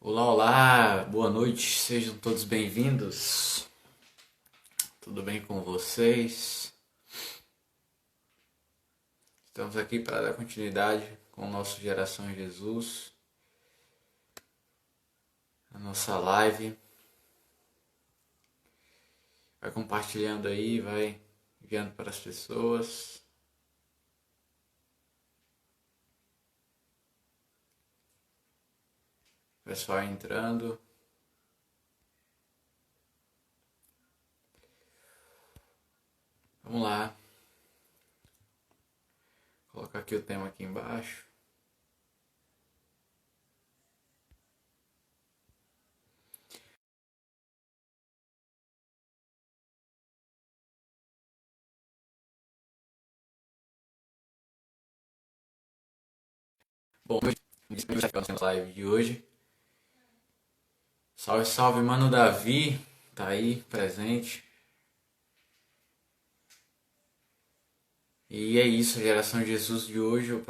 Olá, olá, boa noite, sejam todos bem-vindos. Tudo bem com vocês? Estamos aqui para dar continuidade com o nosso Geração Jesus, a nossa live. Vai compartilhando aí, vai enviando para as pessoas. Pessoal entrando. Vamos lá. Vou colocar aqui o tema aqui embaixo. Bom, vamos aqui a live de hoje. Salve, salve, mano Davi, tá aí presente. E é isso, a Geração Jesus de hoje, o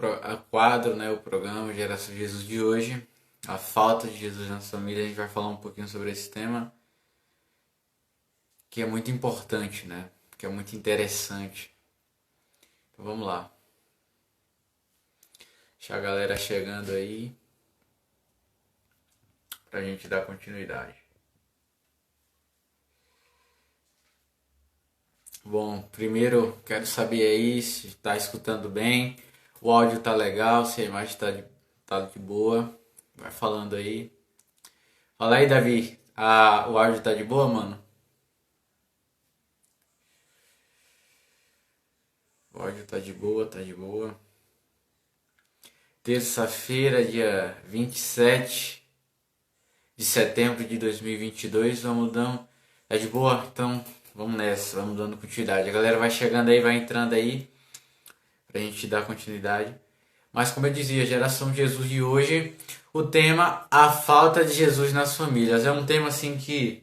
quadro, né, o programa Geração Jesus de hoje, a falta de Jesus na família. A gente vai falar um pouquinho sobre esse tema, que é muito importante, né, que é muito interessante. Então vamos lá. Deixa a galera chegando aí, pra gente dar continuidade. Bom, primeiro quero saber aí se está escutando bem, o áudio tá legal, se a imagem tá de boa. Vai falando aí. Fala aí, Davi. O áudio tá de boa, mano? O áudio tá de boa, tá de boa. Terça-feira, dia 27 de setembro de 2022. Vamos dando. Tá de boa? Então vamos nessa, vamos dando continuidade. A galera vai chegando aí, vai entrando aí, pra gente dar continuidade. Mas como eu dizia, a Geração Jesus de hoje, o tema, a falta de Jesus nas famílias. É um tema assim que,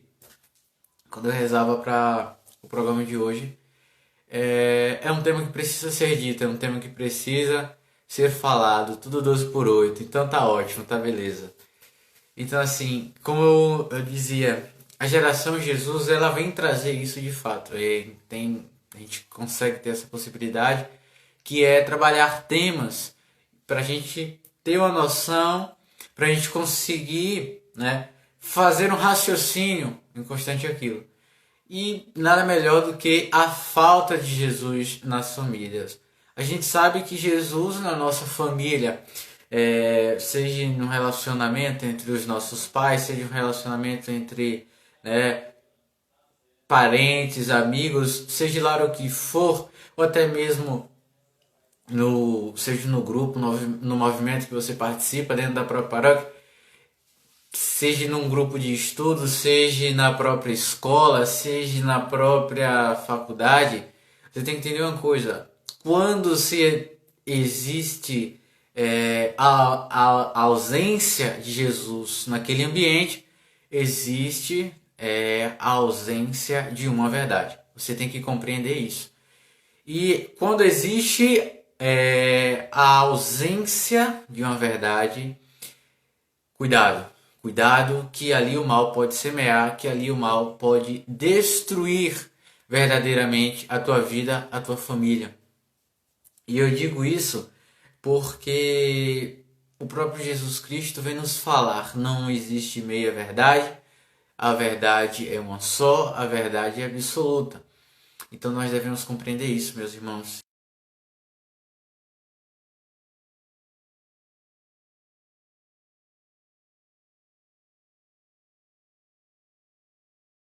quando eu rezava para o programa de hoje, é um tema que precisa ser dito, é um tema que precisa ser falado, tudo 12 por 8. Então tá ótimo, tá beleza. Então assim, como eu dizia, a Geração Jesus, ela vem trazer isso de fato. A gente consegue ter essa possibilidade, que é trabalhar temas para a gente ter uma noção, para a gente conseguir, né, fazer um raciocínio em constante aquilo. E nada melhor do que a falta de Jesus nas famílias. A gente sabe que Jesus na nossa família, seja no relacionamento entre os nossos pais, seja um relacionamento entre, né, parentes, amigos, seja lá o que for, ou até mesmo seja no grupo, no movimento que você participa dentro da própria paróquia, seja num grupo de estudo, seja na própria escola, seja na própria faculdade, você tem que entender uma coisa: quando se existe a ausência de Jesus naquele ambiente, existe a ausência de uma verdade. Você tem que compreender isso. E quando existe a ausência de uma verdade, cuidado que ali o mal pode semear, que ali o mal pode destruir verdadeiramente a tua vida, a tua família. E eu digo isso porque o próprio Jesus Cristo vem nos falar: não existe meia verdade, a verdade é uma só, a verdade é absoluta. Então nós devemos compreender isso, meus irmãos.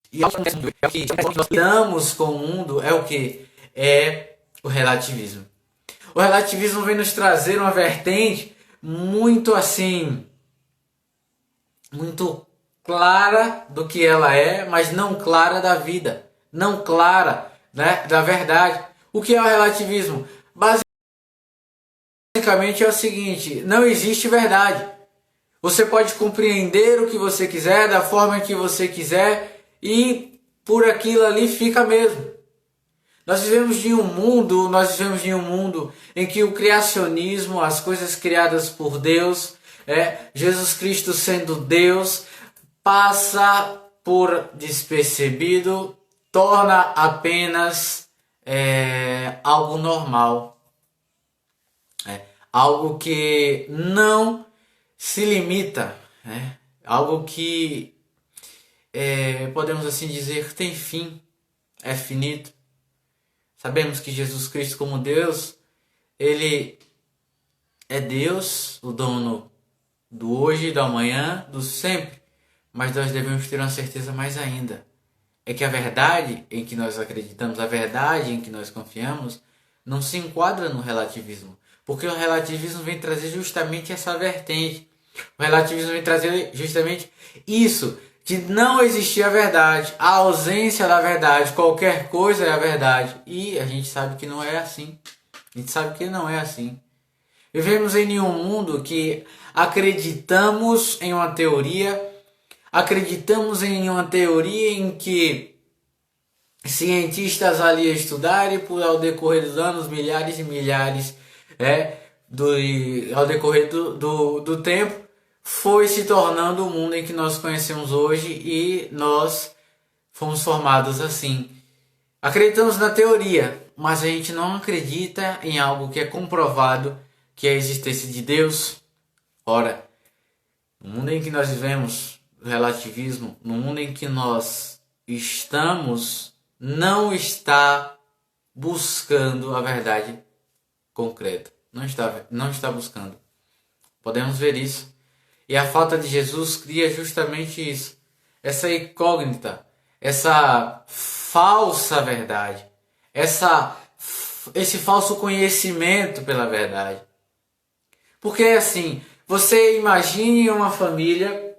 E o que nós lidamos com o mundo é o que? É o relativismo. O relativismo vem nos trazer uma vertente muito assim, muito clara do que ela é, mas não clara da vida, não clara, né, da verdade. O que é o relativismo? Basicamente é o seguinte: não existe verdade. Você pode compreender o que você quiser, da forma que você quiser, e por aquilo ali fica mesmo. Nós vivemos em um mundo em que o criacionismo, as coisas criadas por Deus, Jesus Cristo sendo Deus, passa por despercebido, torna apenas algo normal. Algo que não se limita, algo que podemos assim dizer tem fim, é finito. Sabemos que Jesus Cristo como Deus, Ele é Deus, o dono do hoje, do amanhã, do sempre. Mas nós devemos ter uma certeza mais ainda. É que a verdade em que nós acreditamos, a verdade em que nós confiamos, não se enquadra no relativismo. Porque o relativismo vem trazer justamente essa vertente. O relativismo vem trazer justamente isso, de não existir a verdade, a ausência da verdade, qualquer coisa é a verdade. E a gente sabe que não é assim. A gente sabe que não é assim. Vivemos em um mundo que acreditamos em uma teoria em que cientistas ali estudaram e ao decorrer dos anos, milhares e milhares, ao decorrer do tempo, foi se tornando o mundo em que nós conhecemos hoje e nós fomos formados assim. Acreditamos na teoria, mas a gente não acredita em algo que é comprovado, que é a existência de Deus. Ora, no mundo em que nós vivemos, o relativismo, no mundo em que nós estamos, não está buscando a verdade concreta. Não está buscando. Podemos ver isso. E a falta de Jesus cria justamente isso. Essa incógnita, essa falsa verdade, esse falso conhecimento pela verdade. Porque assim, você imagine uma família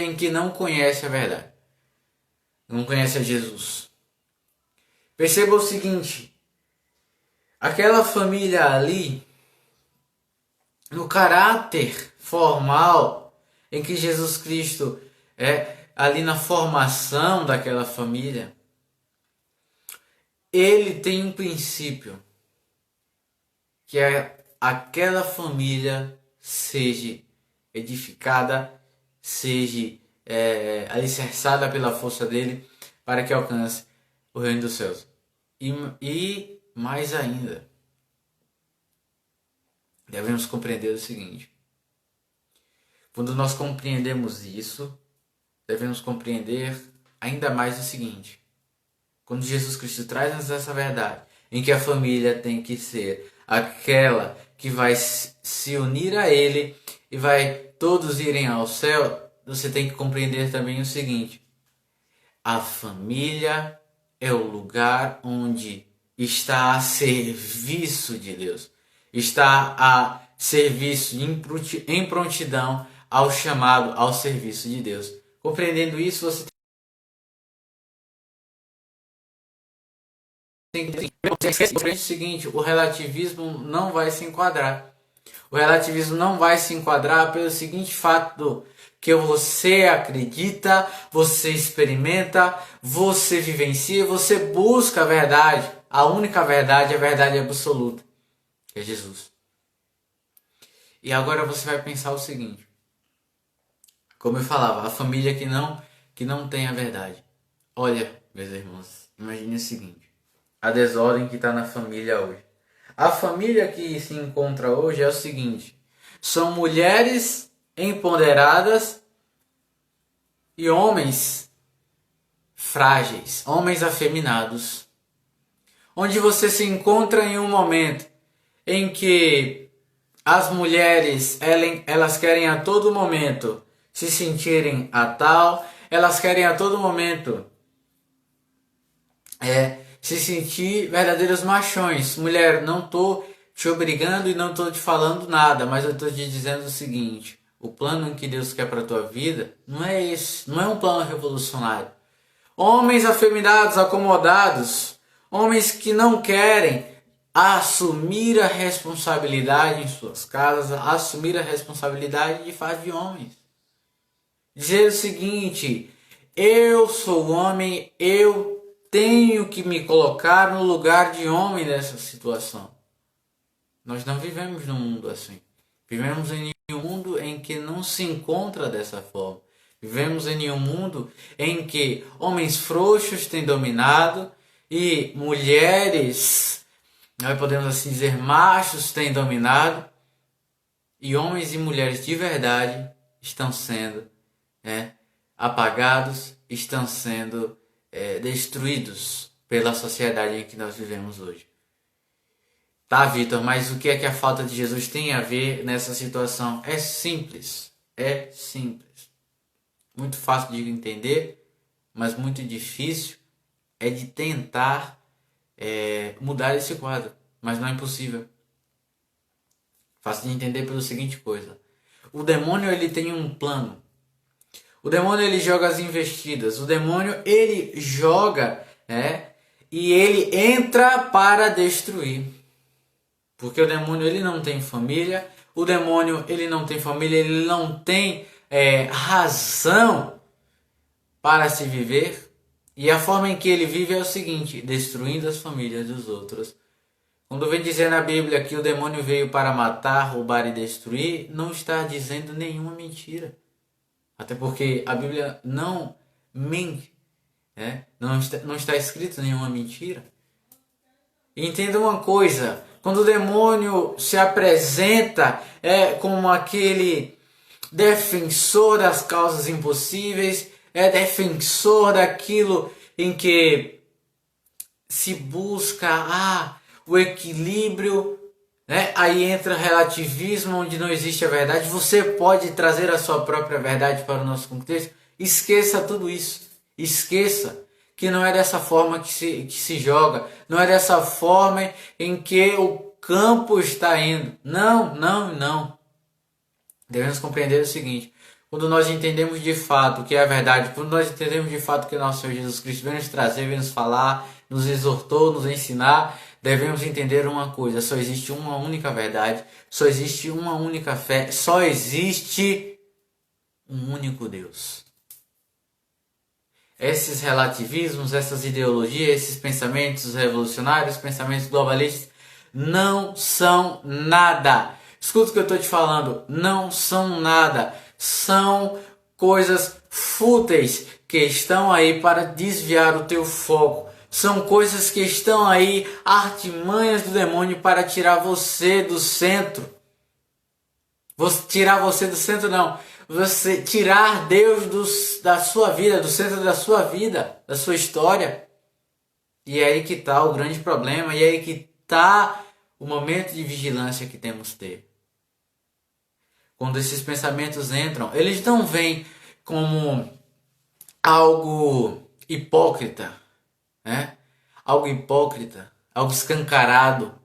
em que não conhece a verdade, não conhece a Jesus. Perceba o seguinte, aquela família ali, no caráter formal em que Jesus Cristo ali na formação daquela família, ele tem um princípio, que é aquela família seja edificada, seja alicerçada pela força dele, para que alcance o reino dos céus. E mais ainda, devemos compreender o seguinte: quando nós compreendemos isso, devemos compreender ainda mais o seguinte: quando Jesus Cristo traz-nos essa verdade, em que a família tem que ser aquela que vai se unir a Ele e vai todos irem ao céu, você tem que compreender também o seguinte: a família é o lugar onde está a serviço de Deus, está a serviço, em prontidão ao chamado, ao serviço de Deus. Compreendendo isso, você tem que compreender o seguinte: o relativismo não vai se enquadrar. O relativismo não vai se enquadrar pelo seguinte fato: que você acredita, você experimenta, você vivencia, você busca a verdade. A única verdade é a verdade absoluta, que é Jesus. E agora você vai pensar o seguinte: como eu falava, a família que não tem a verdade. Olha, meus irmãos, imagine o seguinte: a desordem que está na família hoje. A família que se encontra hoje é o seguinte: são mulheres empoderadas e homens frágeis, homens afeminados. Onde você se encontra em um momento em que as mulheres, elas querem a todo momento se sentirem a tal, elas querem a todo momento se sentir verdadeiros machões. Mulher, não estou te obrigando e não estou te falando nada, mas eu estou te dizendo o seguinte: o plano que Deus quer para a tua vida não é esse, não é um plano revolucionário. Homens afeminados, acomodados, homens que não querem assumir a responsabilidade em suas casas, assumir a responsabilidade de fato de homens. Dizer o seguinte: eu sou homem, eu tenho que me colocar no lugar de homem nessa situação. Nós não vivemos num mundo assim. Vivemos em um mundo em que não se encontra dessa forma. Vivemos em um mundo em que homens frouxos têm dominado e mulheres, nós podemos assim dizer, machos têm dominado, e homens e mulheres de verdade estão sendo apagados, estão sendo destruídos pela sociedade em que nós vivemos hoje. Tá, Vitor, mas o que é que a falta de Jesus tem a ver nessa situação? É simples, é simples. Muito fácil de entender, mas muito difícil é de tentar mudar esse quadro, mas não é impossível. Fácil de entender pela seguinte coisa: o demônio ele tem um plano. O demônio ele joga as investidas. O demônio ele joga, e ele entra para destruir. Porque o demônio ele não tem família. O demônio ele não tem família. Ele não tem razão para se viver. E a forma em que ele vive é o seguinte: destruindo as famílias dos outros. Quando vem dizer na Bíblia que o demônio veio para matar, roubar e destruir, não está dizendo nenhuma mentira. Até porque a Bíblia não mente, não está escrito nenhuma mentira. E entenda uma coisa: quando o demônio se apresenta como aquele defensor das causas impossíveis, defensor daquilo em que se busca o equilíbrio, aí entra relativismo, onde não existe a verdade. Você pode trazer a sua própria verdade para o nosso contexto. Esqueça tudo isso. Esqueça que não é dessa forma que se joga. Não é dessa forma em que o campo está indo. Não, não, não. Devemos compreender o seguinte: quando nós entendemos de fato o que é a verdade, quando nós entendemos de fato o que o nosso Senhor Jesus Cristo veio nos trazer, veio nos falar, nos exortou, nos ensinar, devemos entender uma coisa: só existe uma única verdade, só existe uma única fé, só existe um único Deus. Esses relativismos, essas ideologias, esses pensamentos revolucionários, pensamentos globalistas, não são nada. Escuta o que eu estou te falando, não são nada. São coisas fúteis que estão aí para desviar o teu foco. São coisas que estão aí, artimanhas do demônio para tirar você do centro. Tirar você do centro não. Você tirar Deus da sua vida, do centro da sua vida, da sua história. E é aí que está o grande problema, e é aí que está o momento de vigilância que temos que ter. Quando esses pensamentos entram, eles não vêm como algo hipócrita, algo hipócrita, algo escancarado.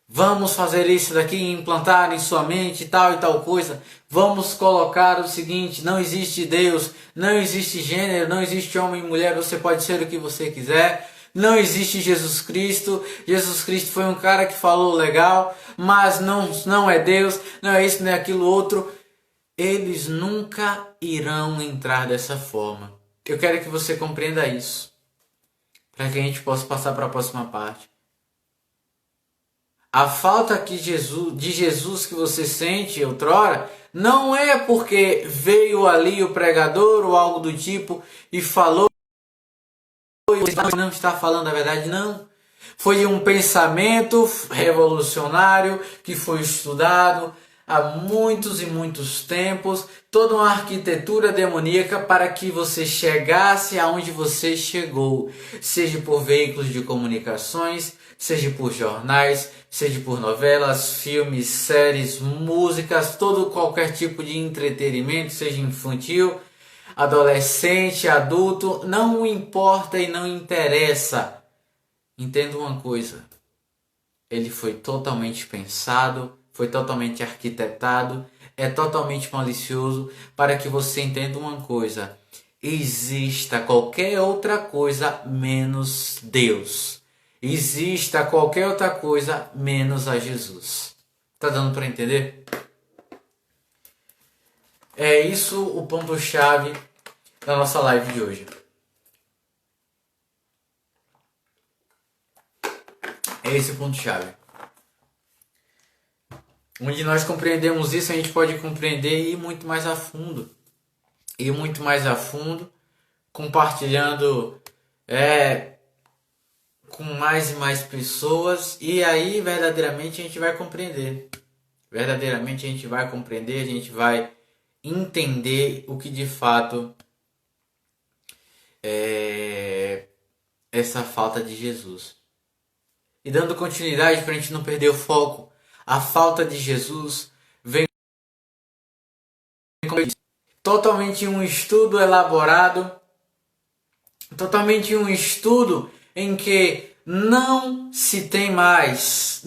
Vamos fazer isso daqui, implantar em sua mente tal e tal coisa. Vamos colocar o seguinte: não existe Deus, não existe gênero, não existe homem e mulher, você pode ser o que você quiser. Não existe Jesus Cristo. Jesus Cristo foi um cara que falou legal, mas não é Deus, não é isso, não é aquilo outro. Eles nunca irão entrar dessa forma. Eu quero que você compreenda isso, para que a gente possa passar para a próxima parte. A falta de Jesus que você sente outrora não é porque veio ali o pregador ou algo do tipo e falou e não está falando a verdade, não. Foi um pensamento revolucionário que foi estudado há muitos e muitos tempos, toda uma arquitetura demoníaca para que você chegasse aonde você chegou, seja por veículos de comunicações, seja por jornais, seja por novelas, filmes, séries, músicas, qualquer tipo de entretenimento, seja infantil, adolescente, adulto, não importa e não interessa. Entenda uma coisa: ele foi totalmente pensado, foi totalmente arquitetado, é totalmente malicioso para que você entenda uma coisa: exista qualquer outra coisa menos Deus. Exista qualquer outra coisa menos a Jesus. Tá dando para entender? É isso o ponto-chave da nossa live de hoje. É esse o ponto-chave. Onde nós compreendemos isso, a gente pode compreender e ir muito mais a fundo. Ir muito mais a fundo, compartilhando com mais e mais pessoas, e aí verdadeiramente a gente vai compreender. Verdadeiramente a gente vai compreender, a gente vai entender o que de fato é essa falta de Jesus. E dando continuidade para a gente não perder o foco, a falta de Jesus vem totalmente um estudo elaborado, totalmente um estudo em que não se tem mais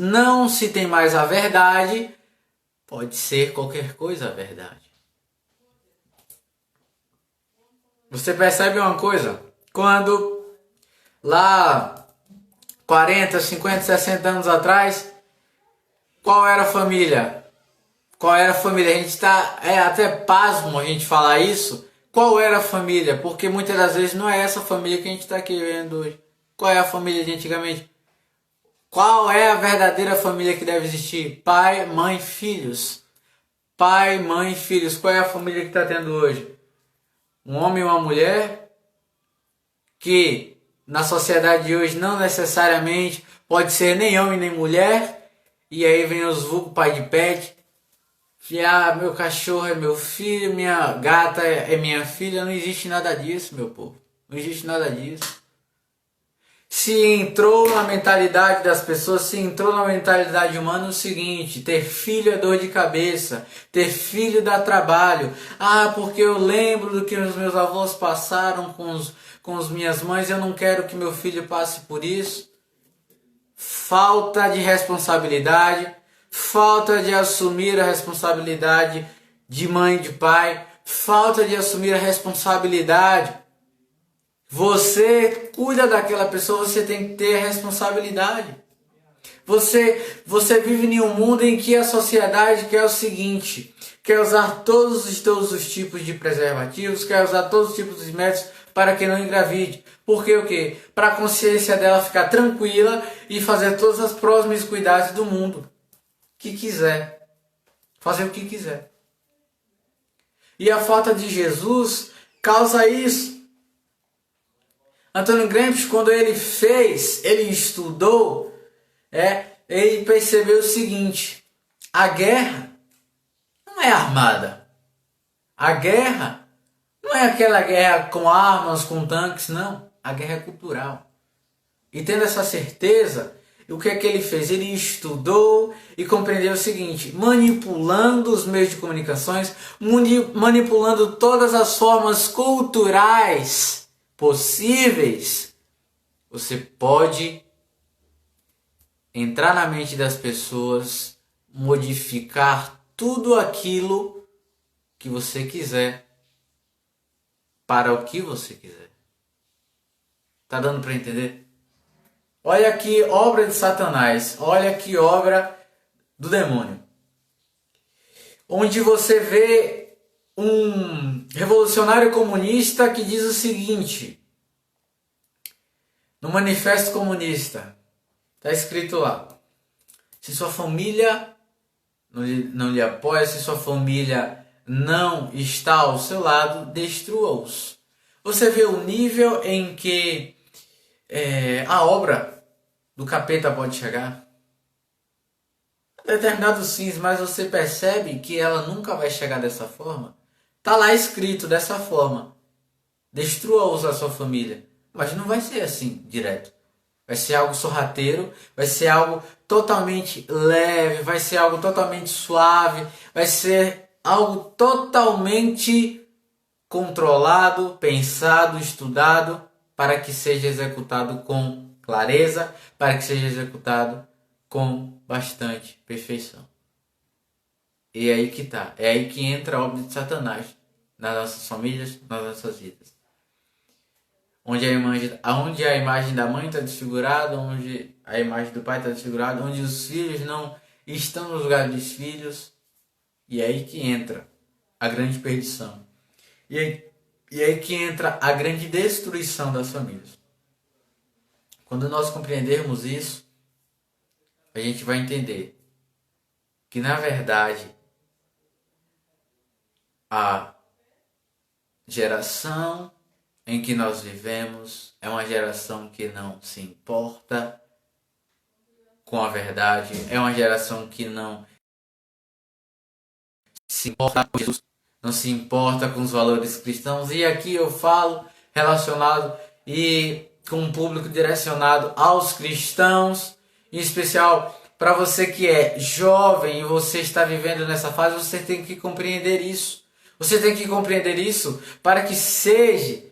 a verdade, pode ser qualquer coisa a verdade. Você percebe uma coisa? Quando lá 40, 50, 60 anos atrás, qual era a família? Qual era a família? A gente está até pasmo a gente falar isso. Qual era a família? Porque muitas das vezes não é essa família que a gente está aqui vendo hoje. Qual é a família de antigamente? Qual é a verdadeira família que deve existir? Pai, mãe, filhos. Pai, mãe, filhos. Qual é a família que está tendo hoje? Um homem e uma mulher que na sociedade de hoje não necessariamente pode ser nem homem nem mulher. E aí vem os vulgos pai de pet. Meu cachorro é meu filho, minha gata é minha filha. Não existe nada disso, meu povo. Não existe nada disso. Se entrou na mentalidade das pessoas, se entrou na mentalidade humana o seguinte: ter filho é dor de cabeça, ter filho dá trabalho. Porque eu lembro do que os meus avós passaram com as minhas mães, eu não quero que meu filho passe por isso. Falta de responsabilidade, falta de assumir a responsabilidade de mãe e de pai, falta de assumir a responsabilidade. Você cuida daquela pessoa, você tem que ter responsabilidade. Você vive em um mundo em que a sociedade quer o seguinte: quer usar todos os tipos de preservativos, quer usar todos os tipos de métodos para que não engravide. Porque o quê? Para a consciência dela ficar tranquila e fazer todas as promiscuidades do mundo que quiser. Fazer o que quiser. E a falta de Jesus causa isso. Antônio Gramsci, quando ele estudou, ele percebeu o seguinte: a guerra não é armada. A guerra não é aquela guerra com armas, com tanques, não. A guerra é cultural. E tendo essa certeza, o que é que ele fez? Ele estudou e compreendeu o seguinte: manipulando os meios de comunicações, manipulando todas as formas culturais possíveis, você pode entrar na mente das pessoas, modificar tudo aquilo que você quiser para o que você quiser. Tá dando para entender? Olha aqui obra de Satanás, olha aqui obra do demônio. Onde você vê um revolucionário comunista que diz o seguinte, no Manifesto Comunista, está escrito lá: se sua família não lhe apoia, se sua família não está ao seu lado, destrua-os. Você vê o nível em que a obra do capeta pode chegar? Determinados fins, mas você percebe que ela nunca vai chegar dessa forma? Está lá escrito dessa forma: destrua-os a sua família. Mas não vai ser assim direto. Vai ser algo sorrateiro, vai ser algo totalmente leve, vai ser algo totalmente suave, vai ser algo totalmente controlado, pensado, estudado, para que seja executado com clareza, para que seja executado com bastante perfeição. E é aí que tá. É aí que entra a obra de Satanás nas nossas famílias, nas nossas vidas. Onde a imagem da mãe está desfigurada, onde a imagem do pai está desfigurada, onde os filhos não estão no lugar dos filhos. E é aí que entra a grande perdição. E é aí que entra a grande destruição das famílias. Quando nós compreendermos isso, a gente vai entender que na verdade a geração em que nós vivemos é uma geração que não se importa com a verdade, é uma geração que não se importa com Jesus, não se importa com os valores cristãos. E aqui eu falo relacionado e com um público direcionado aos cristãos, em especial para você que é jovem e você está vivendo nessa fase. Você tem que compreender isso. Você tem que compreender isso para que seja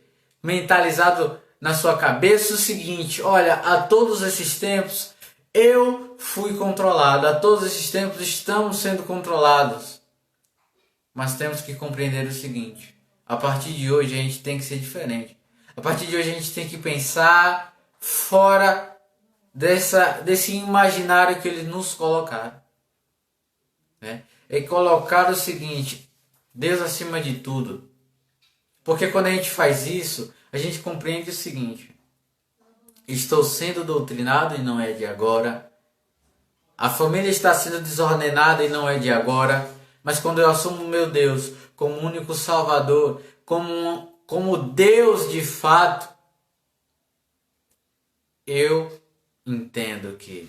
mentalizado na sua cabeça o seguinte: olha, a todos esses tempos eu fui controlado, a todos esses tempos estamos sendo controlados. Mas temos que compreender o seguinte: a partir de hoje a gente tem que ser diferente. A partir de hoje a gente tem que pensar fora desse imaginário que eles nos colocaram, né? E colocar o seguinte: Deus acima de tudo. Porque quando a gente faz isso, a gente compreende o seguinte: estou sendo doutrinado e não é de agora. A família está sendo desordenada e não é de agora. Mas quando eu assumo meu Deus como único Salvador, como Deus de fato, eu entendo que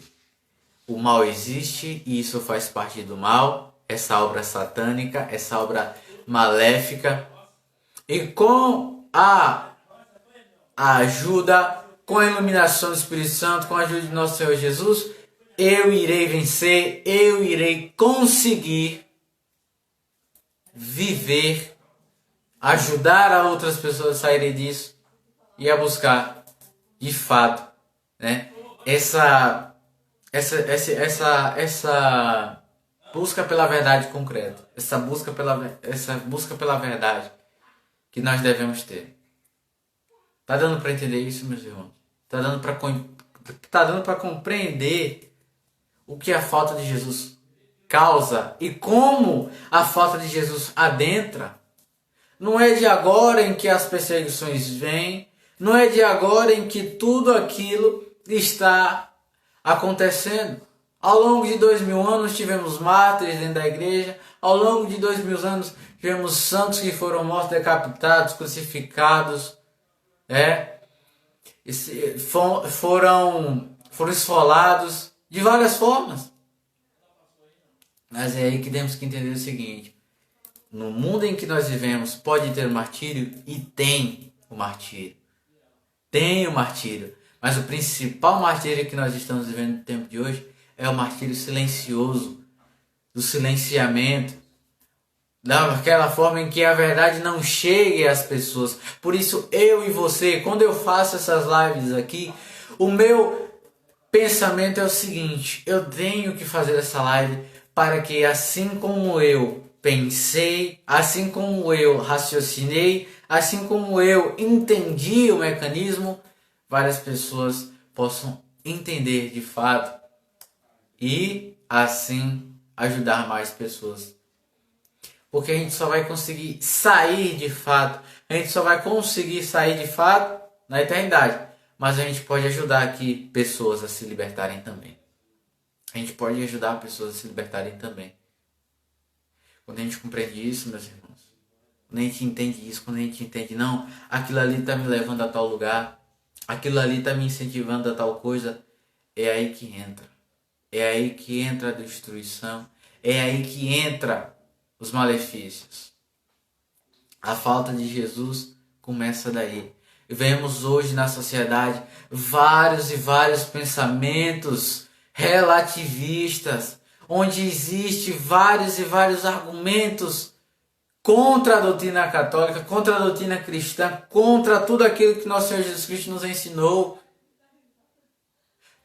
o mal existe e isso faz parte do mal, essa obra satânica, essa obra maléfica. E com a ajuda, com a iluminação do Espírito Santo, com a ajuda de nosso Senhor Jesus, eu irei vencer, eu irei conseguir viver, ajudar a outras pessoas a saírem disso e a buscar, de fato, né, essa busca pela verdade concreta, essa busca pela verdade que nós devemos ter. Tá dando para entender isso, meus irmãos? Tá dando para compreender o que a falta de Jesus causa e como a falta de Jesus adentra? Não é de agora em que as perseguições vêm, não é de agora em que tudo aquilo está acontecendo. Ao longo de 2000 anos tivemos mártires dentro da igreja, ao longo de 2000 anos tivemos santos que foram mortos, decapitados, crucificados, foram esfolados de várias formas. Mas é aí que temos que entender o seguinte: no mundo em que nós vivemos pode ter martírio, e tem o martírio. Tem o martírio. Mas o principal martírio que nós estamos vivendo no tempo de hoje é o martírio silencioso, do silenciamento, daquela forma em que a verdade não chegue às pessoas. Por isso eu e você, quando eu faço essas lives aqui, o meu pensamento é o seguinte: eu tenho que fazer essa live para que, assim como eu pensei, assim como eu raciocinei, assim como eu entendi o mecanismo, várias pessoas possam entender de fato e assim ajudar mais pessoas. Porque a gente só vai conseguir sair de fato, a gente só vai conseguir sair de fato na eternidade. Mas a gente pode ajudar aqui pessoas a se libertarem também. A gente pode ajudar pessoas a se libertarem também. Quando a gente compreende isso, meus irmãos, quando a gente entende isso, quando a gente entende, não, aquilo ali está me levando a tal lugar, aquilo ali está me incentivando a tal coisa, é aí que entra. É aí que entra a destruição, é aí que entra os malefícios. A falta de Jesus começa daí. Vemos hoje na sociedade vários e vários pensamentos relativistas, onde existe vários e vários argumentos contra a doutrina católica, contra a doutrina cristã, contra tudo aquilo que nosso Senhor Jesus Cristo nos ensinou.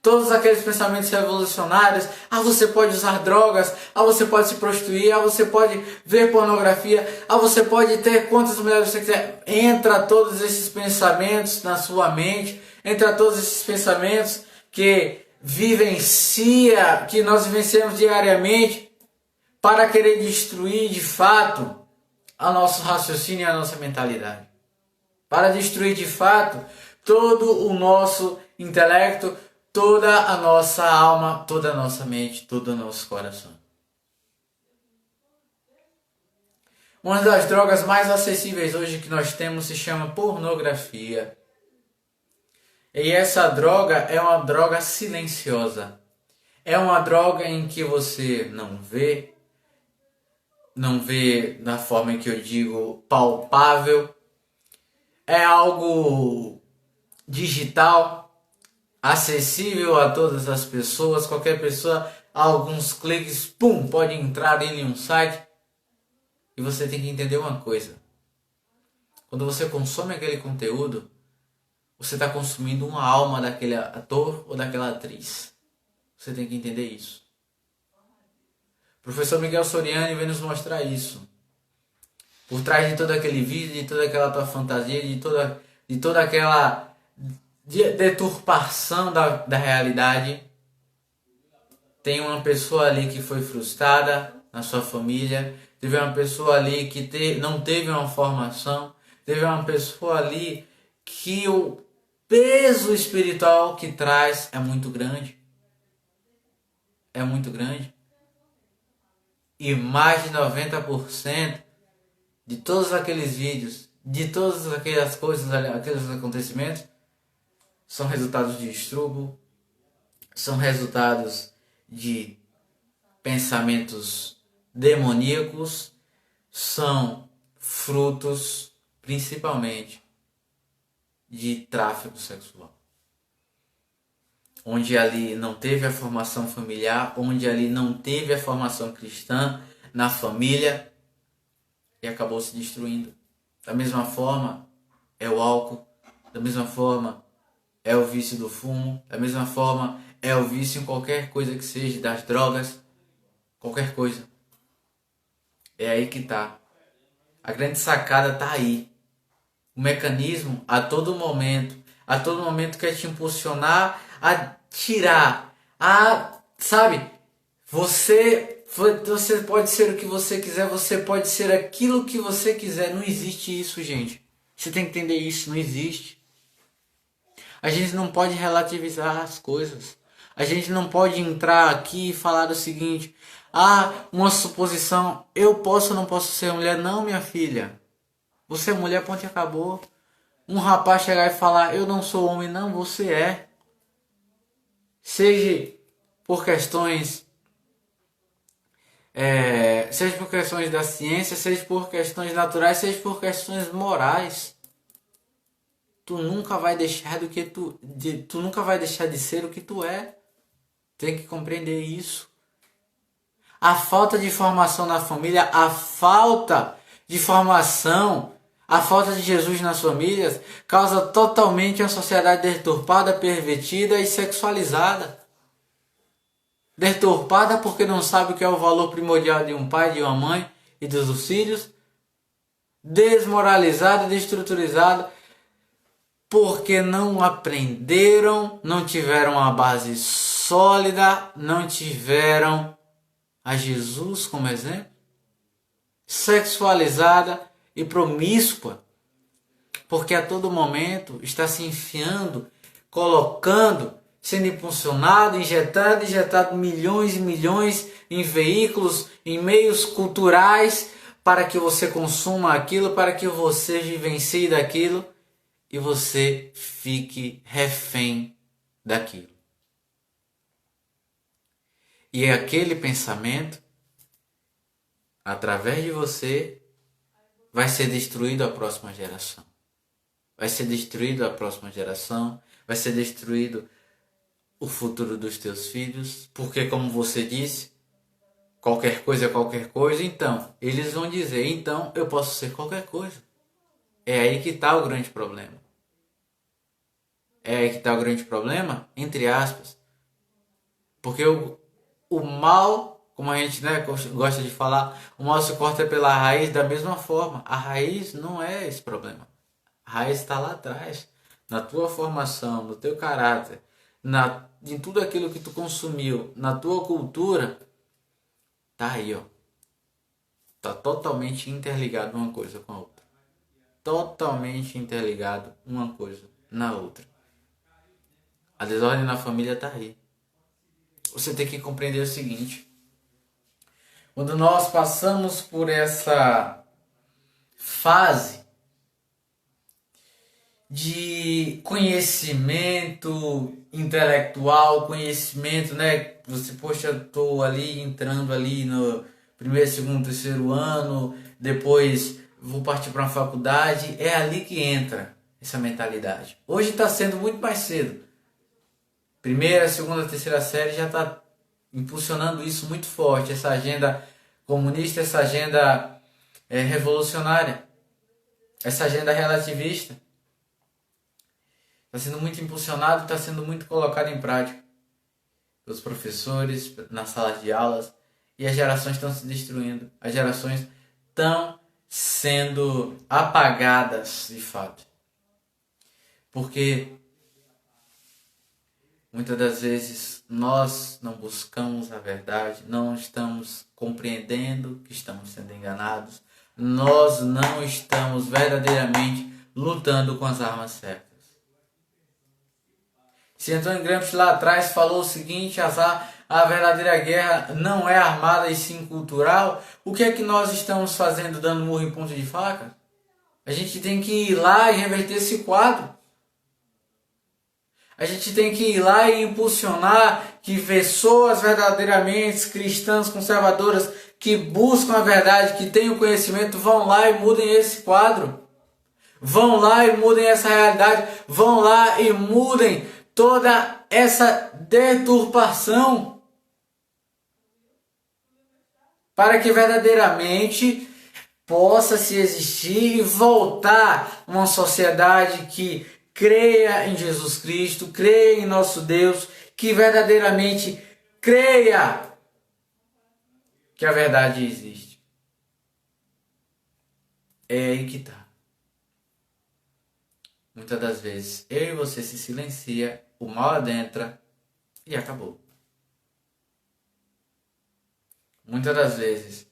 Todos aqueles pensamentos revolucionários: você pode usar drogas, você pode se prostituir, você pode ver pornografia, você pode ter quantas mulheres você quiser. Entra todos esses pensamentos na sua mente, entra todos esses pensamentos que nós vivenciamos diariamente para querer destruir de fato o nosso raciocínio e a nossa mentalidade. Para destruir de fato todo o nosso intelecto, toda a nossa alma, toda a nossa mente, todo o nosso coração. Uma das drogas mais acessíveis hoje que nós temos se chama pornografia. E essa droga é uma droga silenciosa. É uma droga em que você não vê da forma em que eu digo palpável. É algo digital, acessível a todas as pessoas. Qualquer pessoa, a alguns cliques, pum, pode entrar em um site. E você tem que entender uma coisa. Quando você consome aquele conteúdo, você está consumindo uma alma daquele ator ou daquela atriz. Você tem que entender isso. O professor Miguel Soriani vem nos mostrar isso. Por trás de todo aquele vídeo, de toda aquela tua fantasia, de toda aquela deturpação da realidade, tem uma pessoa ali que foi frustrada na sua família, teve uma pessoa ali que não teve uma formação, teve uma pessoa ali que o peso espiritual que traz é muito grande. É muito grande. E mais de 90% de todos aqueles vídeos, de todas aquelas coisas, aqueles acontecimentos, são resultados de estrugo, são resultados de pensamentos demoníacos, são frutos principalmente de tráfico sexual. Onde ali não teve a formação familiar, onde ali não teve a formação cristã na família e acabou se destruindo. Da mesma forma é o álcool, da mesma forma é o vício do fumo, da mesma forma é o vício em qualquer coisa que seja, das drogas, qualquer coisa. É aí que tá. A grande sacada tá aí. O mecanismo a todo momento quer te impulsionar a tirar, sabe? Você pode ser o que você quiser, você pode ser aquilo que você quiser. Não existe isso, gente. Você tem que entender isso, não existe. A gente não pode relativizar as coisas. A gente não pode entrar aqui e falar o seguinte: uma suposição, eu posso ou não posso ser mulher? Não, minha filha. Você é mulher, ponto e acabou. Um rapaz chegar e falar: eu não sou homem. Não, você é. Seja por questões da ciência, seja por questões naturais, seja por questões morais. Tu nunca vai deixar tu nunca vai deixar de ser o que tu é. Tem que compreender isso. A falta de formação na família, a falta de formação, a falta de Jesus nas famílias causa totalmente uma sociedade deturpada, pervertida e sexualizada. Deturpada porque não sabe o que é o valor primordial de um pai, de uma mãe e dos filhos. Desmoralizada, destruturizada, porque não aprenderam, não tiveram uma base sólida, não tiveram a Jesus como exemplo. Sexualizada e promíscua, porque a todo momento está se enfiando, colocando, sendo impulsionado, injetado milhões e milhões em veículos, em meios culturais, para que você consuma aquilo, para que você vivencie daquilo e você fique refém daquilo. E é aquele pensamento, através de você, vai ser destruído a próxima geração. Vai ser destruído a próxima geração, vai ser destruído o futuro dos teus filhos, porque como você disse, qualquer coisa é qualquer coisa, então eles vão dizer, então eu posso ser qualquer coisa. É aí que está o grande problema. É aí que está o grande problema, entre aspas. Porque o mal, como a gente gosta de falar, o mal se corta pela raiz da mesma forma. A raiz não é esse problema. A raiz está lá atrás, na tua formação, no teu caráter, em tudo aquilo que tu consumiu, na tua cultura. Tá aí, ó. Tá totalmente interligado uma coisa com a outra. Totalmente interligado uma coisa na outra. A desordem na família tá aí. Você tem que compreender o seguinte: quando nós passamos por essa fase de conhecimento intelectual, conhecimento, né? Você, poxa, eu tô ali entrando ali no primeiro, segundo, terceiro ano, depois vou partir para uma faculdade, é ali que entra essa mentalidade. Hoje está sendo muito mais cedo. Primeira, segunda, terceira série já está impulsionando isso muito forte, essa agenda comunista, essa agenda revolucionária, essa agenda relativista. Está sendo muito impulsionado, está sendo muito colocado em prática pelos professores, nas salas de aulas, e as gerações estão se destruindo. As gerações estão sendo apagadas de fato. Porque muitas das vezes nós não buscamos a verdade, não estamos compreendendo que estamos sendo enganados, nós não estamos verdadeiramente lutando com as armas certas. Se Antônio Gramsci lá atrás falou o seguinte, a verdadeira guerra não é armada e sim cultural, o que é que nós estamos fazendo dando murro em ponta de faca? A gente tem que ir lá e reverter esse quadro. A gente tem que ir lá e impulsionar que pessoas verdadeiramente cristãs, conservadoras, que buscam a verdade, que têm o conhecimento, vão lá e mudem esse quadro. Vão lá e mudem essa realidade. Vão lá e mudem toda essa deturpação. Para que verdadeiramente possa se existir e voltar uma sociedade que creia em Jesus Cristo, creia em nosso Deus, que verdadeiramente creia que a verdade existe. É aí que está. Muitas das vezes eu e você se silencia, o mal adentra e acabou. Muitas das vezes,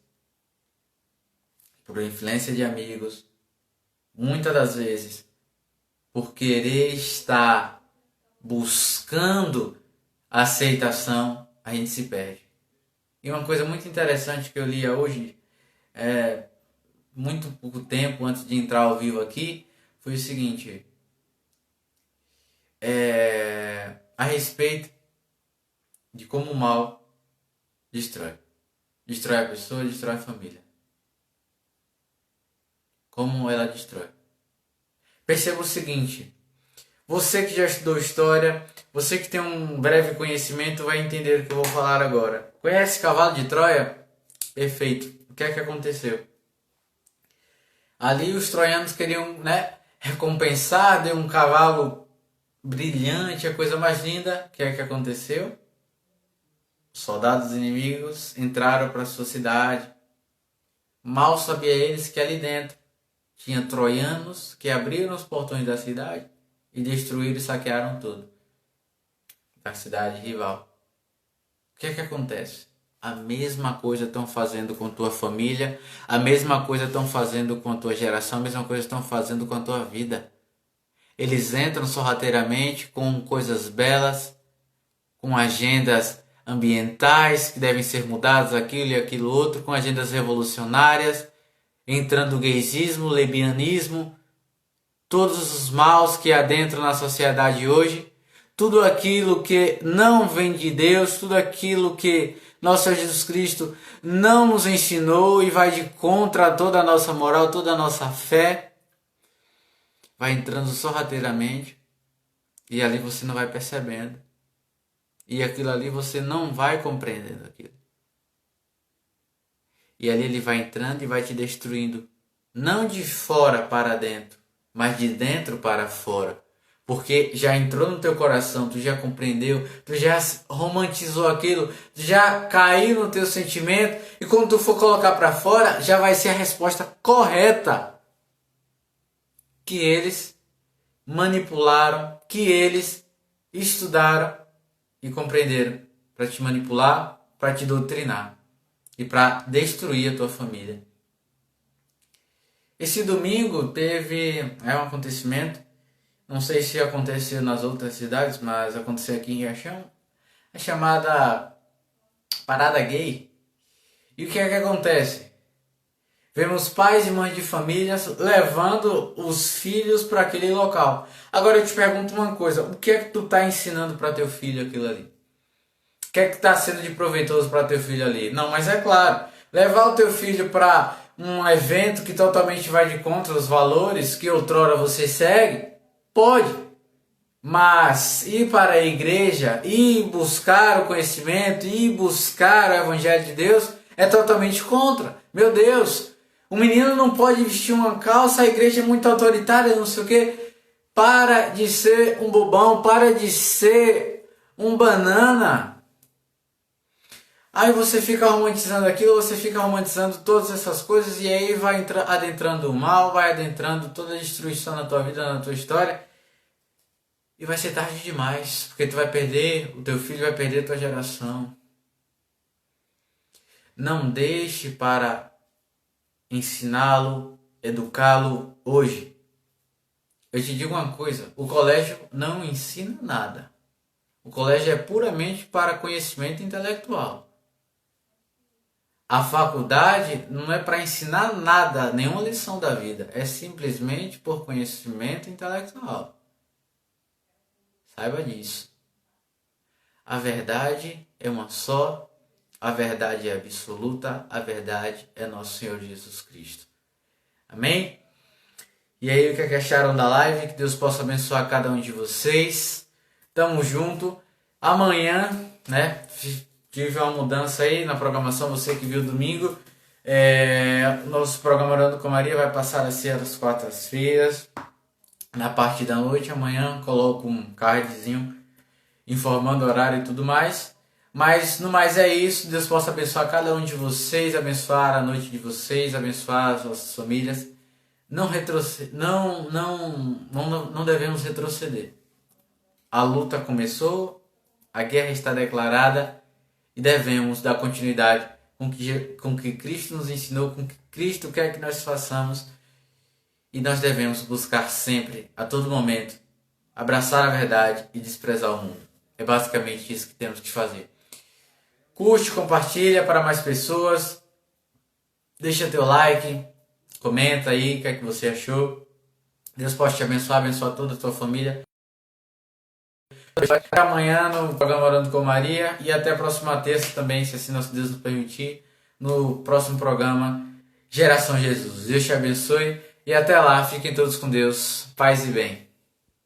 por influência de amigos, muitas das vezes, por querer estar buscando aceitação, a gente se perde. E uma coisa muito interessante que eu li hoje, muito pouco tempo antes de entrar ao vivo aqui, foi o seguinte, a respeito de como o mal destrói. Destrói a pessoa, destrói a família. Como ela destrói. Perceba o seguinte, você que já estudou história, você que tem um breve conhecimento vai entender o que eu vou falar agora. Conhece Cavalo de Troia? Perfeito. O que é que aconteceu? Ali os troianos queriam, recompensar, deu um cavalo brilhante, a coisa mais linda. O que é que aconteceu? Soldados inimigos entraram para a sua cidade. Mal sabia eles que ali dentro tinha troianos que abriram os portões da cidade e destruíram e saquearam tudo da cidade rival. O que é que acontece? A mesma coisa estão fazendo com tua família, a mesma coisa estão fazendo com a tua geração, a mesma coisa estão fazendo com a tua vida. Eles entram sorrateiramente com coisas belas, com agendas ambientais que devem ser mudadas, aquilo e aquilo outro, com agendas revolucionárias, entrando o gaysismo, lesbianismo, todos os maus que adentram na sociedade hoje, tudo aquilo que não vem de Deus, tudo aquilo que nosso Senhor Jesus Cristo não nos ensinou e vai de contra toda a nossa moral, toda a nossa fé, vai entrando sorrateiramente e ali você não vai percebendo. E aquilo ali você não vai compreendendo aquilo. E ali ele vai entrando e vai te destruindo. Não de fora para dentro, mas de dentro para fora. Porque já entrou no teu coração, tu já compreendeu, tu já romantizou aquilo, tu já caiu no teu sentimento. E quando tu for colocar para fora, já vai ser a resposta correta. Que eles manipularam, que eles estudaram e compreenderam para te manipular, para te doutrinar e para destruir a tua família. Esse domingo teve um acontecimento, não sei se aconteceu nas outras cidades, mas aconteceu aqui em Riachão, a chamada Parada Gay. E o que é que acontece? Vemos pais e mães de famílias levando os filhos para aquele local. Agora eu te pergunto uma coisa, o que é que tu está ensinando para teu filho aquilo ali? O que é que está sendo de proveitoso para teu filho ali? Não, mas é claro, levar o teu filho para um evento que totalmente vai de contra os valores que outrora você segue, pode. Mas ir para a igreja, ir buscar o conhecimento, ir buscar o Evangelho de Deus é totalmente contra. Meu Deus, o menino não pode vestir uma calça, a igreja é muito autoritária, não sei o quê. Para de ser um bobão, para de ser um banana. Aí você fica romantizando aquilo, você fica romantizando todas essas coisas e aí vai adentrando o mal, vai adentrando toda a destruição na tua vida, na tua história. E vai ser tarde demais, porque tu vai perder, o teu filho vai perder a tua geração. Não deixe para ensiná-lo, educá-lo hoje. Eu te digo uma coisa, o colégio não ensina nada. O colégio é puramente para conhecimento intelectual. A faculdade não é para ensinar nada, nenhuma lição da vida. É simplesmente por conhecimento intelectual. Saiba disso. A verdade é uma só, a verdade é absoluta, a verdade é nosso Senhor Jesus Cristo. Amém? E aí, o que acharam da live? Que Deus possa abençoar cada um de vocês. Tamo junto. Amanhã, né? Tive uma mudança aí na programação, você que viu domingo. Nosso programa Orando com Maria vai passar a ser às quartas-feiras. Na parte da noite, amanhã coloco um cardzinho informando o horário e tudo mais. Mas no mais é isso. Deus possa abençoar cada um de vocês, abençoar a noite de vocês, abençoar as nossas famílias. Não devemos retroceder. A luta começou, a guerra está declarada e devemos dar continuidade com que Cristo nos ensinou, com que Cristo quer que nós façamos. E nós devemos buscar sempre, a todo momento, abraçar a verdade e desprezar o mundo. É basicamente isso que temos que fazer. Curte, compartilha para mais pessoas. Deixa teu like. Comenta aí o que é que você achou. Deus possa te abençoar, abençoar toda a tua família. Até amanhã no programa Orando com Maria. E até a próxima terça também, se assim nosso Deus nos permitir. No próximo programa Geração Jesus. Deus te abençoe. E até lá, fiquem todos com Deus, paz e bem.